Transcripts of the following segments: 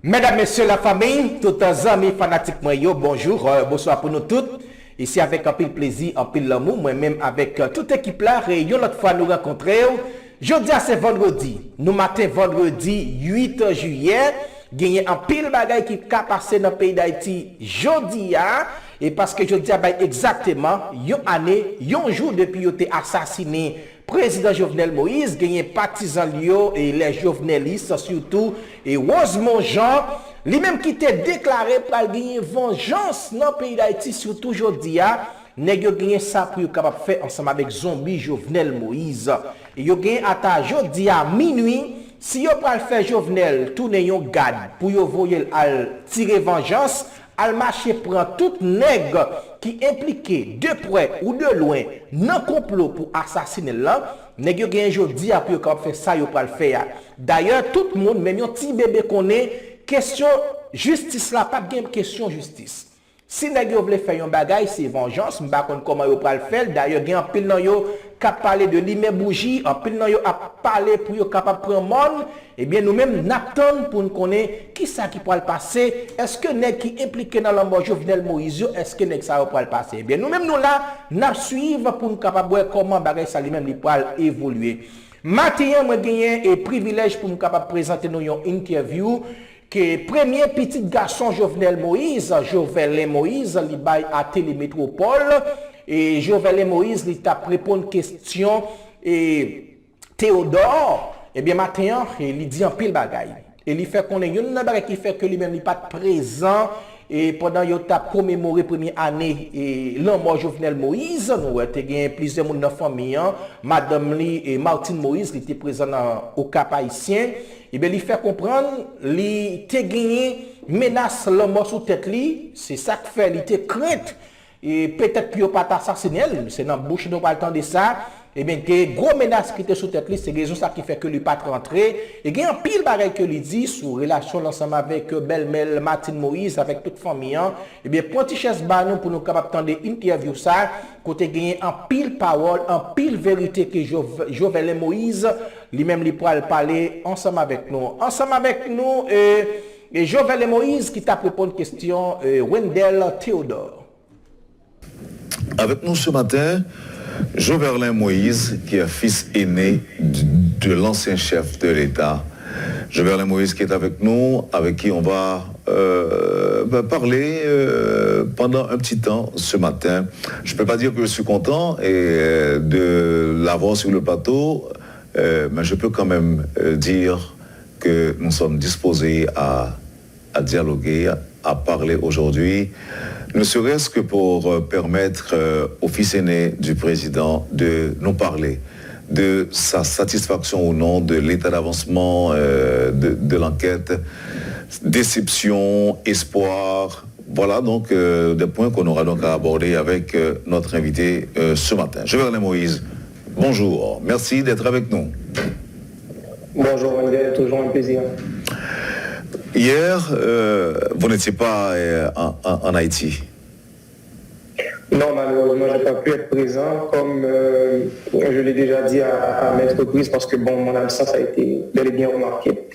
Mesdames, Messieurs, la famille, tous les amis fanatiques, bonjour, bonsoir pour nous toutes. Ici avec un pile plaisir, un pile l'amour, moi-même avec toute l'équipe là, et une autre fois nous rencontrer. Jeudi, c'est vendredi. Nous matin vendredi 8 juillet. Gagné un pile bagay qui a passé dans le pays d'Haïti jeudi. Et parce que jeudi, exactement, une année, un jour depuis qu'il a assassiné président Jovenel Moïse, gagné partisan Lio et les jovenelistes surtout, et Rosemont Jean, lui-même qui était déclaré pour gagner vengeance dans le pays d'Haïti, surtout aujourd'hui, nèg yo gagné ça pour capable faire ensemble avec zombie Jovenel Moïse. Et yo gagné à jeudi à minuit, si yo pral faire Jovenel tourner yon garde pour yo voyer al tirer vengeance, al marcher prend tout nèg qui impliqué de près ou de loin dans complot pour assassiner là, nèg yo gagné jodi a pour capable faire ça yo pral faire. D'ailleurs tout le monde même yon petit bébé connaît question justice là, pas bien question justice. Si nèg yo vle faire yon bagay, c'est vengeance, m'pa konn comment yo pral faire. D'ailleurs gen pile nan yo k'ap parler de limer bougie, en pile nan yo a parler pour yo capable prendre monde. Eh bien nous même n'attend pour nous connaître qui ça qui pral passer. Est-ce que nèg qui impliqué dans la mort Jovenel Moïse, est-ce que nèg ça pral passer? Eh bien nous même nous là n'a suivre pour nous capable voir comment bagay ça lui-même li pral évoluer. Matin moi gagné et privilège pour nous capable présenter nous une interview que premier petit garçon Jovenel Moïse, li bay à Télémétropole et Jovenel Moïse li t'a répondre question et Théodore et bien matin il dit en pile bagaille et il fait qu'on est une bagay qui fait que lui même il pas présent et pendant yo t'a commémoré première année et l'homme Jovenel Moïse nous a gagné plusieurs monde dans famille madame li et Martine Moïse qui était présent au Cap Haïtien et bien il fait comprendre li te gagné menace l'homme sous tête li c'est ça qui fait il te crainte et peut-être puis pas assassiner c'est dans bouche nous pas le temps de ça et bien que gros menace qui était sous tête li c'est raison ça qui fait que lui pas rentrer et il y a un pile bagay que lui dit sur relation ensemble avec Belmel Martine Moïse avec toute famille et bien Pontichesse Banou pour nous capable tendre interview ça côté gagner en pile parole en pile vérité que Jovenel Moïse lui-même lui pourra parler ensemble avec nous et Jovenel Moïse qui t'a répondu question Wendell Théodore. Avec nous ce matin, Jovenel Moïse, qui est fils aîné de l'ancien chef de l'État. Jovenel Moïse qui est avec nous, avec qui on va parler pendant un petit temps ce matin. Je ne peux pas dire que je suis content de l'avoir sur le plateau, mais je peux quand même dire que nous sommes disposés à dialoguer, à parler aujourd'hui, ne serait-ce que pour permettre au fils aîné du président de nous parler de sa satisfaction ou non de l'état d'avancement de l'enquête, déception, espoir. Voilà donc des points qu'on aura donc à aborder avec notre invité ce matin. Jovenel Moïse, bonjour, merci d'être avec nous. Bonjour Wendell, toujours un plaisir. Hier, vous n'étiez pas en Haïti. Non, malheureusement, je n'ai pas pu être présent, comme je l'ai déjà dit à maintes reprises, parce que bon, mon absence a été bel et bien remarquée.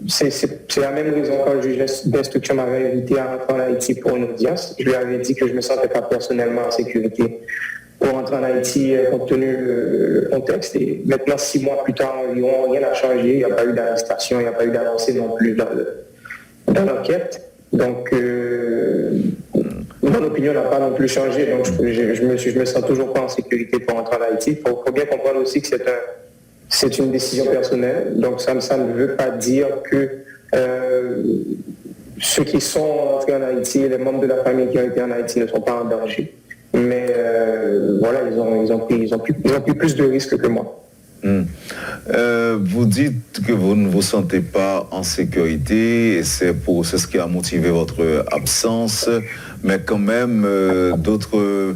C'est la même raison quand le juge d'instruction m'avait invité à rentrer en Haïti pour une audience. Je lui avais dit que je ne me sentais pas personnellement en sécurité pour rentrer en Haïti compte tenu le contexte. Et maintenant, 6 mois plus tard environ, rien n'a changé. Il n'y a pas eu d'arrestation, il n'y a pas eu d'avancée non plus dans l'enquête. Donc, mon opinion n'a pas non plus changé. Donc, je me sens toujours pas en sécurité pour rentrer en Haïti. Il faut bien comprendre aussi que c'est une décision personnelle. Donc, ça ne veut pas dire que ceux qui sont entrés en Haïti, les membres de la famille qui ont été en Haïti ne sont pas en danger. Mais voilà, ils ont pris plus de risques que moi. Vous dites que vous ne vous sentez pas en sécurité et c'est ce qui a motivé votre absence, mais quand même d'autres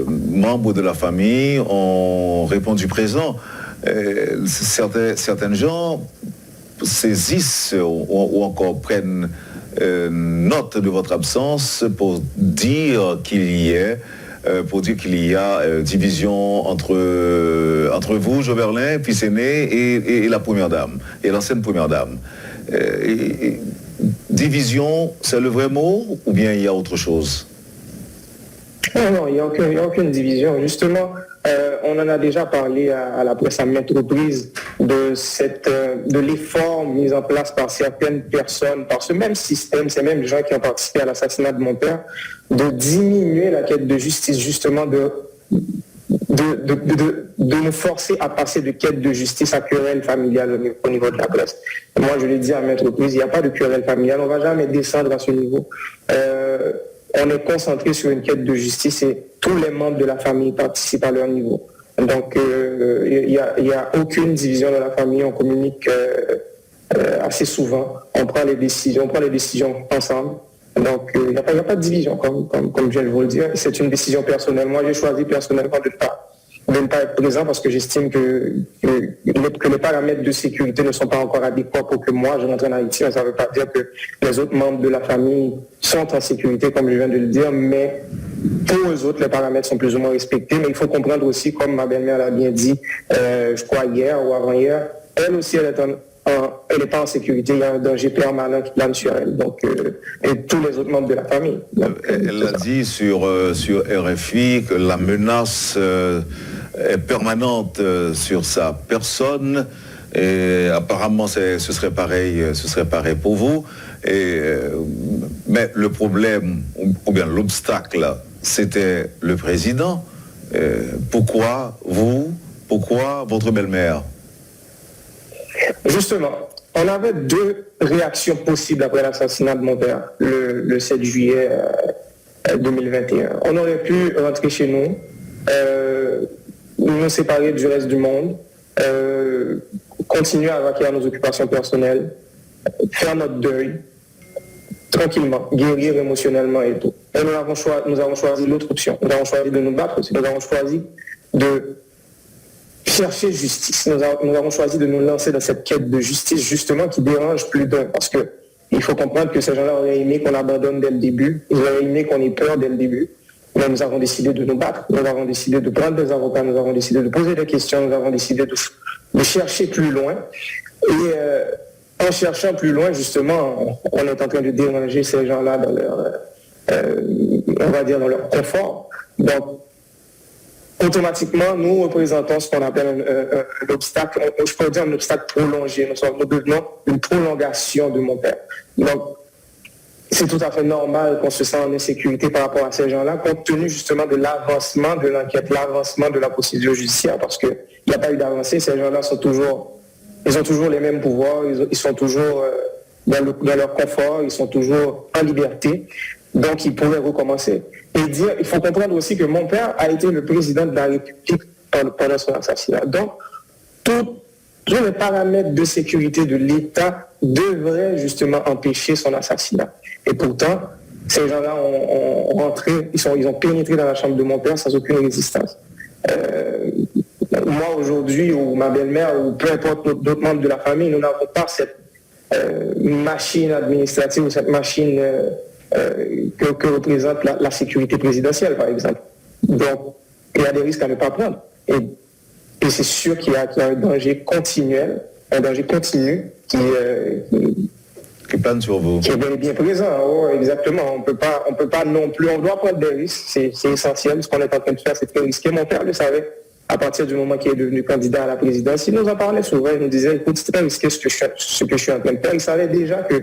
membres de la famille ont répondu présent. Certains gens saisissent ou encore prennent note de votre absence pour dire qu'il y a division entre vous, Jovenel, fils aîné, et la première dame, et l'ancienne première dame. Division, c'est le vrai mot ou bien il y a autre chose? Non, il n'y a aucune division. Justement, on en a déjà parlé à la presse à maintes reprises de l'effort mis en place par certaines personnes, par ce même système, ces mêmes gens qui ont participé à l'assassinat de mon père, de diminuer la quête de justice, justement de nous forcer à passer de quête de justice à querelle familiale au niveau de la presse. Moi, je l'ai dit à maintes reprises, il n'y a pas de querelle familiale, on ne va jamais descendre à ce niveau. On est concentré sur une quête de justice et tous les membres de la famille participent à leur niveau. Donc, il n'y a aucune division dans la famille, on communique assez souvent, on prend les décisions ensemble. Donc, il n'y a pas de division, comme je viens de vous le dire. C'est une décision personnelle. Moi, j'ai choisi personnellement de ne pas être présent parce que j'estime que les paramètres de sécurité ne sont pas encore adéquats pour que moi, je rentre en Haïti. Ça ne veut pas dire que les autres membres de la famille sont en sécurité, comme je viens de le dire, mais pour eux autres, les paramètres sont plus ou moins respectés. Mais il faut comprendre aussi, comme ma belle-mère l'a bien dit, je crois hier ou avant-hier, elle aussi, elle n'est pas en sécurité, il y a un danger permanent qui plane sur elle, donc, et tous les autres membres de la famille. Donc, elle a dit sur RFI que la menace est permanente sur sa personne, et apparemment ce serait pareil pour vous. Mais le problème, ou bien l'obstacle, c'était le président. Pourquoi vous? Pourquoi votre belle-mère? Justement, on avait deux réactions possibles après l'assassinat de mon père, le 7 juillet 2021. On aurait pu rentrer chez nous, nous séparer du reste du monde, continuer à vaquer à nos occupations personnelles, faire notre deuil, tranquillement, guérir émotionnellement et tout. Et nous avons choisi l'autre option. Nous avons choisi de nous battre aussi. Nous avons choisi de chercher justice. Nous avons choisi de nous lancer dans cette quête de justice, justement, qui dérange plus d'un. Parce que il faut comprendre que ces gens-là auraient aimé qu'on abandonne dès le début. Ils auraient aimé qu'on ait peur dès le début. Mais nous avons décidé de nous battre. Nous avons décidé de prendre des avocats. Nous avons décidé de poser des questions. Nous avons décidé de chercher plus loin. Et en cherchant plus loin, justement, on est en train de déranger ces gens-là dans leur, on va dire, dans leur confort. Donc, automatiquement, nous représentons ce qu'on appelle un obstacle, je pourrais dire un obstacle prolongé. Nous devenons une prolongation de mon père. Donc, c'est tout à fait normal qu'on se sente en insécurité par rapport à ces gens-là, compte tenu justement de l'avancement de l'enquête, l'avancement de la procédure judiciaire, parce qu'il n'y a pas eu d'avancée. Ces gens-là ils ont toujours les mêmes pouvoirs, ils sont toujours dans leur confort, ils sont toujours en liberté. Donc, ils pourraient recommencer. Et il faut comprendre aussi que mon père a été le président de la République pendant son assassinat. Donc, tous les paramètres de sécurité de l'État devraient justement empêcher son assassinat. Et pourtant, ces gens-là ont rentré, ils ont pénétré dans la chambre de mon père sans aucune résistance. Moi, aujourd'hui, ou ma belle-mère, ou peu importe d'autres membres de la famille, nous n'avons pas cette machine administrative ou cette machine que représente la sécurité présidentielle, par exemple. Donc, il y a des risques à ne pas prendre. Et c'est sûr qu'il y a un danger continuel, un danger continu qui plane sur vous. Qui est bel et bien présent. Oh, exactement. On peut pas non plus. On doit prendre des risques. C'est essentiel. Ce qu'on est en train de faire, c'est très risqué. Mon père le savait à partir du moment qu'il est devenu candidat à la présidence. Il nous en parlait souvent. Il nous disait, écoute, c'est très risqué ce que je suis en train de faire. Il savait déjà que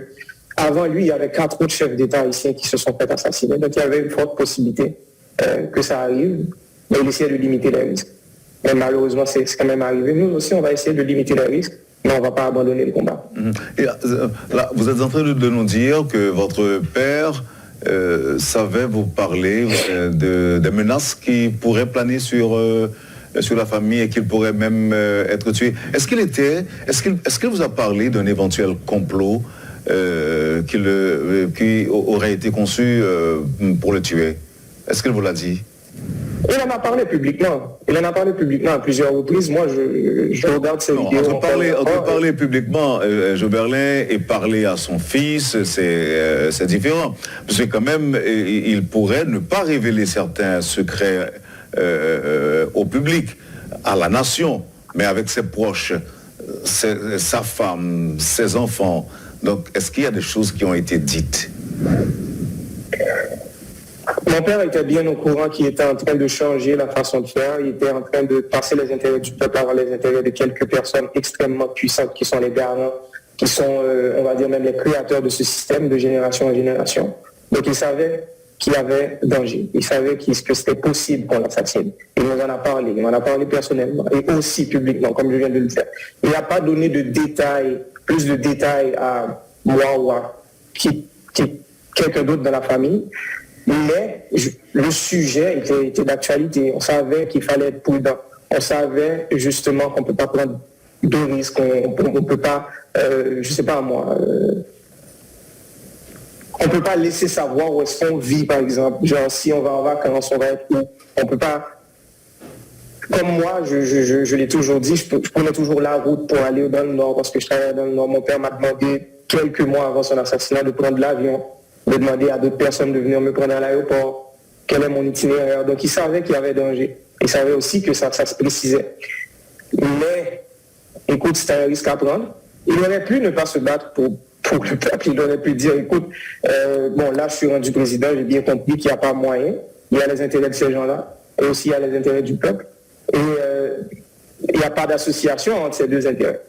avant lui, il y avait 4 autres chefs d'État haïtiens qui se sont fait assassiner. Donc, il y avait une forte possibilité que ça arrive. Mais il essayait de limiter les risques. Mais malheureusement, c'est quand même arrivé. Nous aussi, on va essayer de limiter les risques, mais on ne va pas abandonner le combat. Et là, vous êtes en train de nous dire que votre père savait vous parler des menaces qui pourraient planer sur la famille et qu'il pourrait même être tué. Est-ce qu'il vous a parlé d'un éventuel complot qui aurait été conçu pour le tuer? Est-ce qu'il vous l'a dit? Il en a parlé publiquement. Il en a parlé publiquement à plusieurs reprises. Moi, je regarde ces vidéos. Entre parler publiquement, Joberlin, et parler à son fils, c'est différent. Parce que quand même, il pourrait ne pas révéler certains secrets au public, à la nation, mais avec ses proches, sa femme, ses enfants. Donc, est-ce qu'il y a des choses qui ont été dites? Mon père était bien au courant qu'il était en train de changer la façon de faire. Il était en train de passer les intérêts du peuple avant les intérêts de quelques personnes extrêmement puissantes qui sont les garants, qui sont, on va dire, même les créateurs de ce système de génération en génération. Donc, il savait qu'il y avait danger. Il savait que c'était possible qu'on l'assassine. Il nous en a parlé. Il m'en a parlé personnellement et aussi publiquement, comme je viens de le dire. Il n'a pas donné de détails, plus de détails à moi ou à quelqu'un d'autre dans la famille. Mais le sujet était d'actualité. On savait qu'il fallait être prudent. On savait justement qu'on ne peut pas prendre de risques, on ne peut pas, je ne sais pas moi, on ne peut pas laisser savoir où est-ce qu'on vit, par exemple. Genre, si on va en vacances, on va être où? On ne peut pas... Comme moi, je l'ai toujours dit, je prenais toujours la route pour aller dans le Nord, parce que je travaillais dans le Nord. Mon père m'a demandé, quelques mois avant son assassinat, de prendre l'avion, de demander à d'autres personnes de venir me prendre à l'aéroport, quel est mon itinéraire. Donc, il savait qu'il y avait danger. Il savait aussi que ça se précisait. Mais, écoute, c'était un risque à prendre. Il aurait pu ne pas se battre pour le peuple. Il aurait pu dire, écoute, bon, là, je suis rendu président, j'ai bien compris qu'il n'y a pas moyen. Il y a les intérêts de ces gens-là, et aussi il y a les intérêts du peuple. Et il n'y a pas d'association entre ces deux intérêts.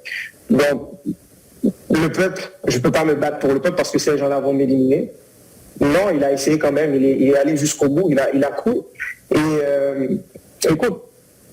Donc, le peuple, je ne peux pas me battre pour le peuple parce que ces gens-là vont m'éliminer. Non, il a essayé quand même, il est allé jusqu'au bout, il a cru. Et écoute,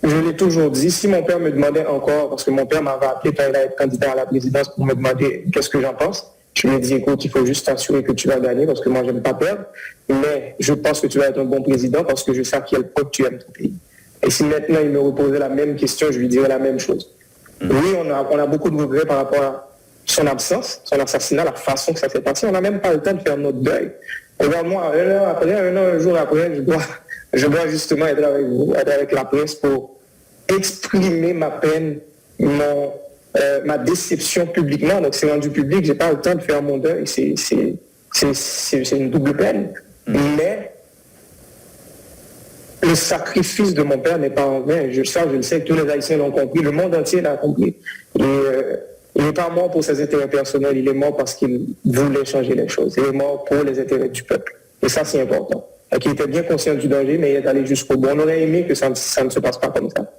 je l'ai toujours dit, si mon père me demandait encore, parce que mon père m'avait appelé quand il allait être candidat à la présidence pour me demander qu'est-ce que j'en pense, je lui ai dit, écoute, il faut juste t'assurer que tu vas gagner parce que moi, je n'aime pas perdre, mais je pense que tu vas être un bon président parce que je sais à quel point tu aimes ton pays. Et si maintenant il me reposait la même question, je lui dirais la même chose. Oui, on a beaucoup de regrets par rapport à son absence, son assassinat, la façon que ça s'est passé. On n'a même pas le temps de faire notre deuil. Regarde-moi, un jour après, je dois justement être avec vous, être avec la presse pour exprimer ma peine, ma déception publiquement. Donc c'est rendu public, j'ai pas le temps de faire mon deuil. C'est une double peine. Mais le sacrifice de mon père n'est pas en vain. Je le sais que tous les Haïtiens l'ont compris, le monde entier l'a compris. Il n'est pas mort pour ses intérêts personnels, il est mort parce qu'il voulait changer les choses. Il est mort pour les intérêts du peuple. Et ça, c'est important. Donc, il était bien conscient du danger, mais il est allé jusqu'au bout. On aurait aimé que ça ne se passe pas comme ça.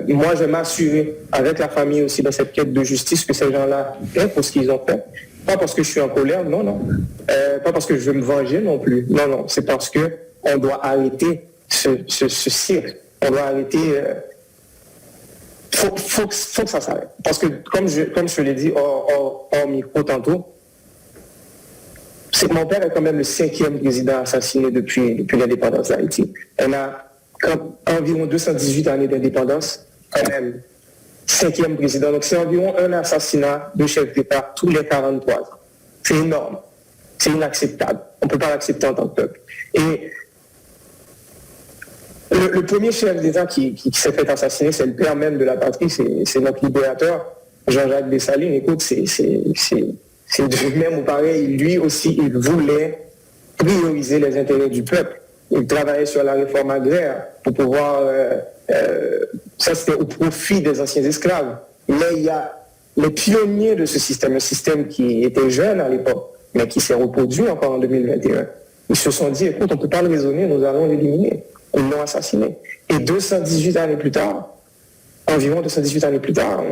Et moi, je m'assurer, avec la famille aussi, dans cette quête de justice, que ces gens-là paient pour ce qu'ils ont fait. Pas parce que je suis en colère, non. Pas parce que je veux me venger non plus. Non. C'est parce qu'on doit arrêter ce cirque. On doit arrêter... Faut que ça s'arrête. Parce que, comme je l'ai dit hors micro tantôt, c'est que mon père est quand même le 5e président assassiné depuis l'indépendance d'Haïti. On a environ 218 années d'indépendance, quand même 5e président. Donc c'est environ un assassinat de chef d'État tous les 43 ans. C'est énorme. C'est inacceptable. On ne peut pas l'accepter en tant que peuple. Et le premier chef d'État qui s'est fait assassiner, c'est le père même de la patrie, c'est notre libérateur, Jean-Jacques Dessalines. Écoute, c'est de même ou pareil, lui aussi, il voulait prioriser les intérêts du peuple. Il travaillait sur la réforme agraire pour pouvoir... ça, c'était au profit des anciens esclaves. Mais il y a les pionniers de ce système, un système qui était jeune à l'époque, mais qui s'est reproduit encore en 2021. Ils se sont dit, écoute, on ne peut pas le raisonner, nous allons l'éliminer. Ils l'ont assassiné. Et 218 années plus tard, environ 218 années plus tard,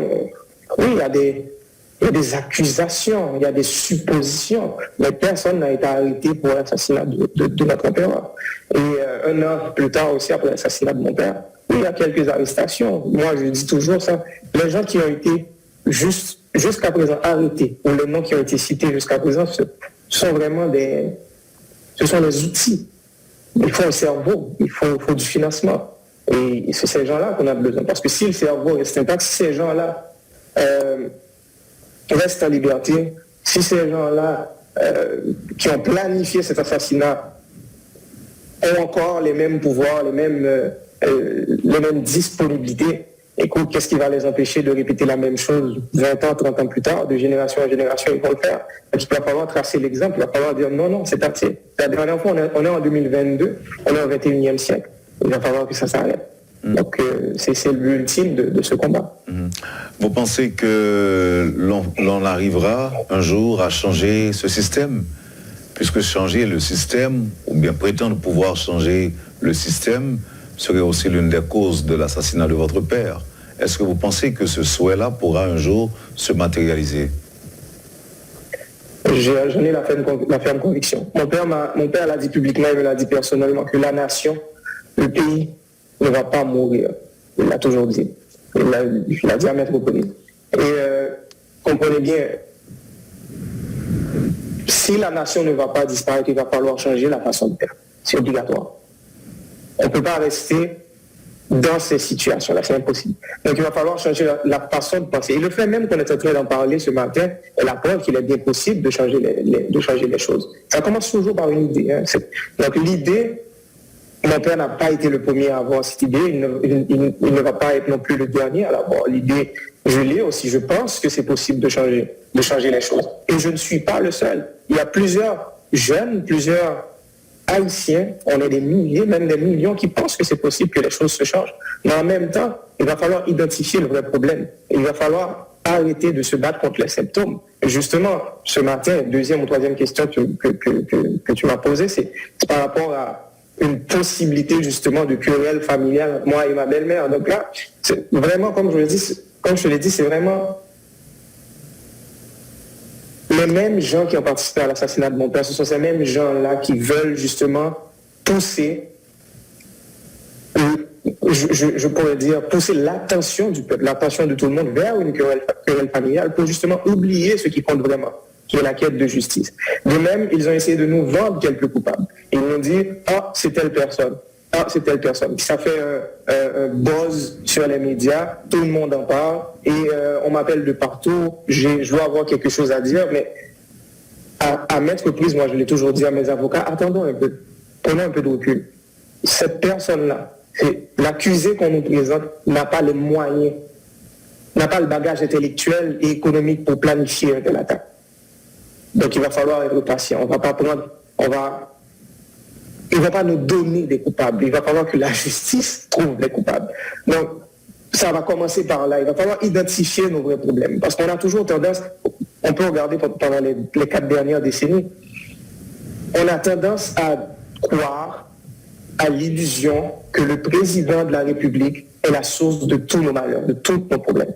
oui, il y a des accusations, il y a des suppositions, mais personne n'a été arrêté pour l'assassinat de notre empereur. Et un an plus tard aussi, après l'assassinat de mon père, oui, il y a quelques arrestations. Moi, je dis toujours ça. Les gens qui ont été jusqu'à présent arrêtés, ou les noms qui ont été cités jusqu'à présent, ce sont des outils. Il faut un cerveau, il faut du financement. Et c'est ces gens-là qu'on a besoin. Parce que si le cerveau reste intact, si ces gens-là restent en liberté, si ces gens-là qui ont planifié cet assassinat ont encore les mêmes pouvoirs, les mêmes disponibilités, écoute, qu'est-ce qui va les empêcher de répéter la même chose 20 ans, 30 ans plus tard, de génération en génération, ils vont le faire. Donc, il va falloir tracer l'exemple, il va falloir dire non, c'est assez. La dernière fois, on est en 2022, on est au 21e siècle. Il va falloir que ça s'arrête. Donc, c'est le but ultime de ce combat. Vous pensez que l'on arrivera un jour à changer ce système? Puisque changer le système, ou bien prétendre pouvoir changer le système, serait aussi l'une des causes de l'assassinat de votre père. Est-ce que vous pensez que ce souhait-là pourra un jour se matérialiser? J'en ai la ferme conviction. Mon père l'a dit publiquement, il me l'a dit personnellement, que la nation, le pays, ne va pas mourir. Il l'a toujours dit. Il l'a dit à Maître Poli. Et comprenez bien, si la nation ne va pas disparaître, il va falloir changer la façon de faire. C'est obligatoire. On ne peut pas rester dans ces situations-là, c'est impossible. Donc il va falloir changer la façon de penser. Et le fait même qu'on est en train d'en parler ce matin est la preuve qu'il est bien possible de changer les choses. Ça commence toujours par une idée. Hein. Donc l'idée, mon père n'a pas été le premier à avoir cette idée, il ne va pas être non plus le dernier à l'avoir. L'idée, je l'ai aussi, je pense que c'est possible de changer les choses. Et je ne suis pas le seul. Il y a plusieurs jeunes, plusieurs Haïtiens, on est des milliers, même des millions qui pensent que c'est possible que les choses se changent. Mais en même temps, il va falloir identifier le vrai problème. Il va falloir arrêter de se battre contre les symptômes. Et justement, ce matin, deuxième ou troisième question que tu m'as posée, c'est par rapport à une possibilité justement de querelle familiale entre moi et ma belle-mère. Donc là, c'est vraiment, comme je l'ai dit, c'est vraiment les mêmes gens qui ont participé à l'assassinat de mon père, ce sont ces mêmes gens-là qui veulent justement pousser, je pourrais dire, pousser l'attention du peuple, l'attention de tout le monde vers une querelle familiale pour justement oublier ce qui compte vraiment, qui est la quête de justice. De même, ils ont essayé de nous vendre quelques coupables. Ils nous ont dit, c'est telle personne. C'est telle personne. Ça fait un buzz sur les médias, tout le monde en parle, et on m'appelle de partout, je dois avoir quelque chose à dire, mais à maintes reprises, moi je l'ai toujours dit à mes avocats, attendons un peu, prenons un peu de recul. Cette personne-là, l'accusé qu'on nous présente, n'a pas les moyens, n'a pas le bagage intellectuel et économique pour planifier un tel attaque. Donc il va falloir être patient, il ne va pas nous donner des coupables. Il va falloir que la justice trouve les coupables. Donc, ça va commencer par là. Il va falloir identifier nos vrais problèmes. Parce qu'on a toujours tendance, on peut regarder pendant les 4 dernières décennies, on a tendance à croire à l'illusion que le président de la République est la source de tous nos malheurs, de tous nos problèmes.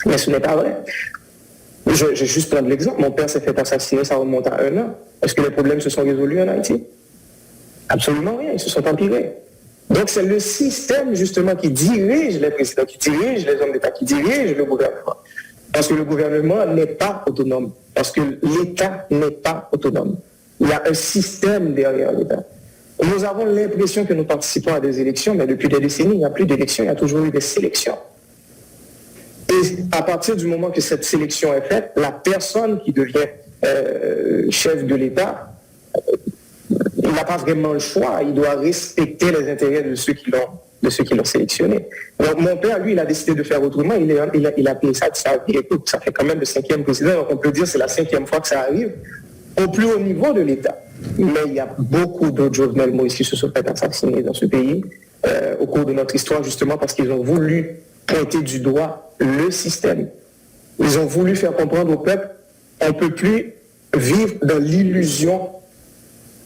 Mais ce n'est pas vrai. Je vais juste prendre l'exemple. Mon père s'est fait assassiner, ça remonte à 1 an. Est-ce que les problèmes se sont résolus en Haïti? Absolument rien, ils se sont empirés. Donc c'est le système justement qui dirige les présidents, qui dirige les hommes d'État, qui dirige le gouvernement. Parce que le gouvernement n'est pas autonome, parce que l'État n'est pas autonome. Il y a un système derrière l'État. Nous avons l'impression que nous participons à des élections, mais depuis des décennies, il n'y a plus d'élections, il y a toujours eu des sélections. Et à partir du moment que cette sélection est faite, la personne qui devient chef de l'État, il n'a pas vraiment le choix, il doit respecter les intérêts de ceux qui l'ont sélectionné. Donc mon père, lui, il a décidé de faire autrement, il a payé ça de sa vie. Écoute, ça fait quand même le 5e président, donc on peut dire que c'est la 5e fois que ça arrive au plus haut niveau de l'État. Mais il y a beaucoup d'autres Jovenel Moïse qui se sont fait assassiner dans ce pays au cours de notre histoire, justement parce qu'ils ont voulu pointer du doigt le système. Ils ont voulu faire comprendre au peuple, on ne peut plus vivre dans l'illusion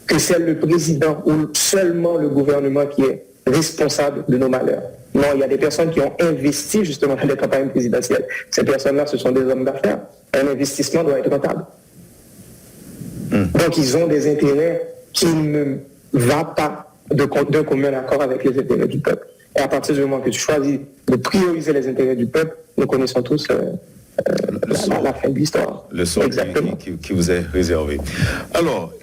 que c'est le président ou seulement le gouvernement qui est responsable de nos malheurs. Non, il y a des personnes qui ont investi justement dans les campagnes présidentielles. Ces personnes-là, ce sont des hommes d'affaires. Un investissement doit être rentable. Donc, ils ont des intérêts qui ne vont pas d'un commun accord avec les intérêts du peuple. Et à partir du moment que tu choisis de prioriser les intérêts du peuple, nous connaissons tous la fin de l'histoire. Le sort qui vous est réservé. Alors,